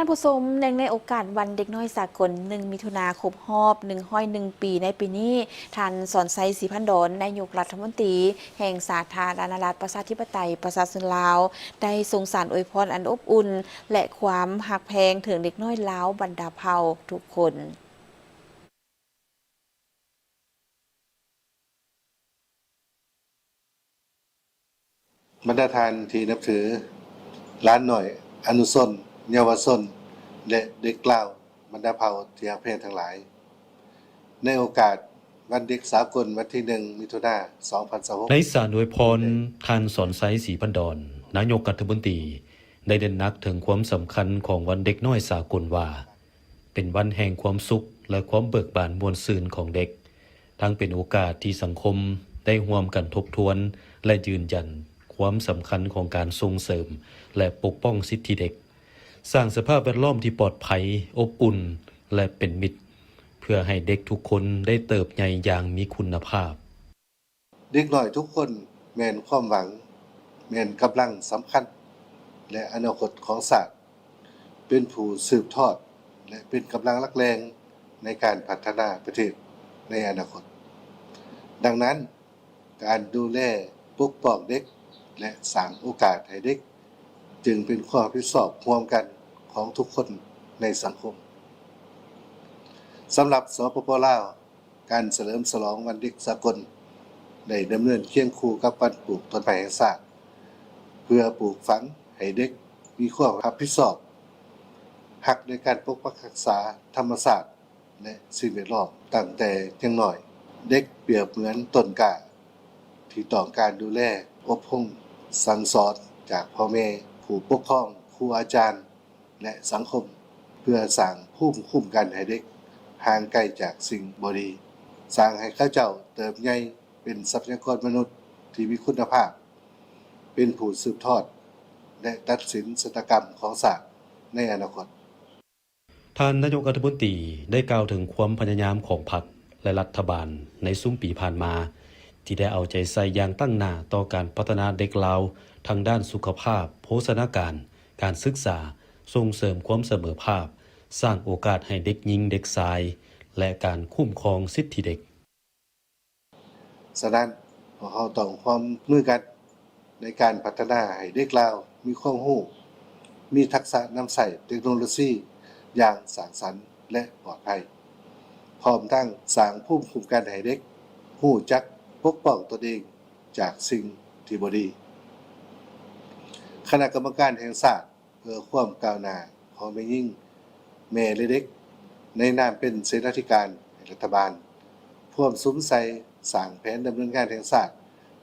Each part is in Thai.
านผู้ชมในโอกาสวันเด็กน้อยสากล1 มิถุนาครบรอบ101 ปีในปีนี้ท่านสอนไซศรีพันดอนนายกรัฐมนตรีแห่งสาธารณรัฐประชาธิปไตยประชาชนลาวได้ทรงสารอวยพรอันอบอุ่นและความหักแพงถึงเด็กน้อยลาวบรรดาเผ่าทุกคนบรรดาทานที่นับถือล้านหน่อยอนุชนเยาวชนและเด็กเล่าบรรดาเผ่าที่รักแพงทั้งหลายในโอกาสวันเด็กสากลวันที่1 มิถุนายน 2026ในสารอวยพรท่านสอนไซศรีพันดอนนายกรัฐมนตรีได้เน้นหนักถึงความสำคัญของวันเด็กน้อยสากลว่าเป็นวันแห่งความสุขและความเบิกบานมวลซื่นของเด็กทั้งเป็นโอกาสที่สังคมได้ร่วมกันทบทวนและยืนยันความสำคัญของการส่งเสริมและปกป้องสิทธิเด็กสร้างสภาพแวดล้อมที่ปลอดภัยอบอุ่นและเป็นมิตรเพื่อให้เด็กทุกคนได้เติบใหญ่อย่างมีคุณภาพเด็กน้อยทุกคนแม่นความหวังแม่นกำลังสำคัญและอนาคตของชาติเป็นผู้สืบทอดและเป็นกำลังหลักแรงในการพัฒนาประเทศในอนาคตดังนั้นการดูแลปกป้องเด็กและสร้างโอกาสให้เด็กจึงเป็นความรับผิดชอบร่วมกันของทุกคนในสังคมสำหรับสปป.ลาวการเฉลิมฉลองวันเด็กสากลได้ดำเนินเคียงคู่กับวันปลูกต้นไม้แห่งชาติเพื่อปลูกฝังให้เด็กมีความรับผิดชอบรักในการปกปักรักษาธรรมชาติและสิ่งแวดล้อมตั้งแต่ยังน้อยเด็กเปรียบเหมือนต้นกล้าที่ต้องการดูแลอบรมสั่งสอนจากพ่อแม่ผู้ปกครองครูอาจารย์และสังคมเพื่อสร้างภูมิคุ้มกันให้เด็กห่างไกลจากสิ่งบ่ดีสร้างให้เขาเจ้าเติบใหญ่เป็นทรัพยากรมนุษย์ที่มีคุณภาพเป็นผู้สืบทอดและตัดสินชะตากรรมของชาติในอนาคตท่านนายกรัฐมนตรีได้กล่าวถึงความพยายามของพรรคและรัฐบาลในซุ้มปีผ่านมาที่ได้เอาใจใส่อย่างตั้งหน้าต่อการพัฒนาเด็กลาวทางด้านสุขภาพโภชนาการการศึกษาส่งเสริมความเสมอภาคสร้างโอกาสให้เด็กหญิงเด็กชายและการคุ้มครองสิทธิเด็กฉะนั้นพวกเราต้องร่วมมือกันในการพัฒนาให้เด็กลาวมีความรู้มีทักษะนำใช้เทคโนโลยีอย่างสร้างสรรค์และปลอดภัยพร้อมทั้งสร้างภูมิคุ้มกันให้เด็กรู้จักปกป้องตนเองจากสิ่งที่บ่ดีคณะกรรมการแห่งชาติเพื่อความก้าวหน้าของแม่หญิงแม่และเด็กในนามเป็นเสนาธิการรัฐบาลร่วมสุมใส่สร้างแผนดำเนินงานแห่งชาติ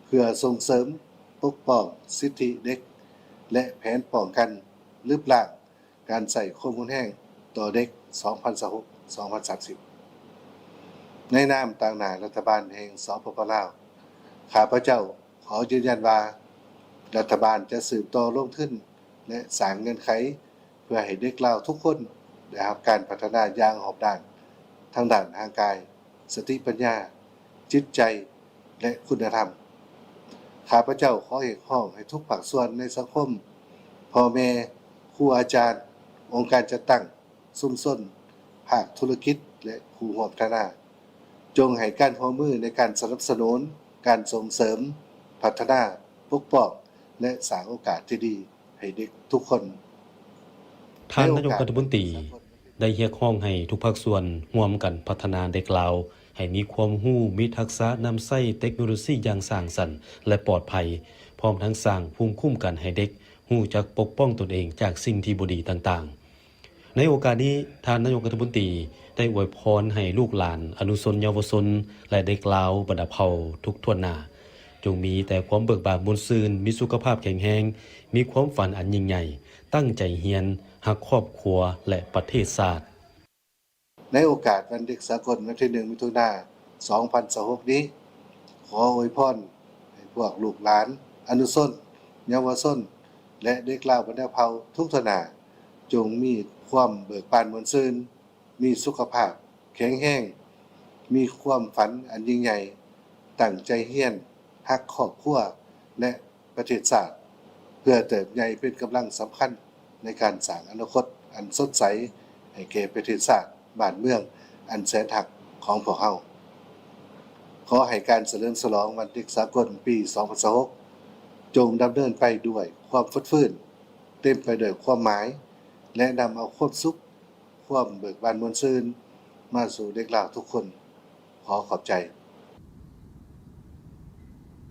เพื่อส่งเสริมปกป้องสิทธิเด็กและแผนป้องกันลบล้างการใส่ข้อมูลแห้งต่อเด็ก 2026-2030 ในนามต่างหน้ารัฐบาลแห่งสปป.ลาวข้าพเจ้าขอยืนยันว่ารัฐบาลจะสืบต่อลงทุนและสร้างเงื่อนไขเพื่อให้เด็กลาวทุกคนได้รับการพัฒนาอย่างรอบด้านทั้งด้านทางกายสติปัญญาจิตใจและคุณธรรมข้าพเจ้าขอเรียกร้องให้ทุกภาคส่วนในสังคมพ่อแม่ครูอาจารย์องค์การจัดตั้งชุมชนภาคธุรกิจและผู้ร่วมพัฒนาจงให้การร่วมมือในการสนับสนุนการส่งเสริมพัฒนาปกป้องและสร้างโอกาสที่ดีให้เด็กทุกคนท่านนายกรัฐมนตรีได้เรียกร้องให้ทุกภาคส่วนร่วมกันพัฒนาเด็กลาวให้มีความรู้มีทักษะนำใช้เทคโนโลยีอย่างสร้างสรรค์และปลอดภัยพร้อมทั้งสร้างภูมิคุ้มกันให้เด็กรู้จักปกป้องตนเองจากสิ่งที่บ่ดีต่างๆในโอกาสนี้ท่านนายกรัฐมนตรีได้อวยพรให้ลูกหลานอนุชนเยาวชนและเด็กลาวบรรดาเผ่าทุกทั่วหน้าจงมีแต่ความเบิกบานมวลซื่นมีสุขภาพแข็งแรงมีความฝันอันยิ่งใหญ่ตั้งใจเรียนรักครอบครัวและประเทศชาติในโอกาสวันเด็กสากลวันที่1 มิถุนายน 2026 นี้ขออวยพรให้พวกลูกหลานอนุชนเยาวชนและเด็กลาวบรรดาเผ่าทุกทนาจงมีความเบิกบานมวลซื่นมีสุขภาพแข็งแรงมีความฝันอันยิ่งใหญ่ตั้งใจเรียนรักครอบครัวและประเทศชาติเพื่อเติบใหญ่เป็นกำลังสำคัญในการสร้างอนาคต อันสดใสให้แก่ประเทศชาติบ้านเมืองอันแสนหักของพวกเราขอให้การเฉลิมฉลองวันเด็กสากลปี 2026 จงดำเนินไปด้วยความฟดฟื้นเต็มไปด้วยความหมายและนำเอาความสุขความเบิกบานมวลซื่นมาสู่เด็กเหล่าทุกคนขอขอบใจ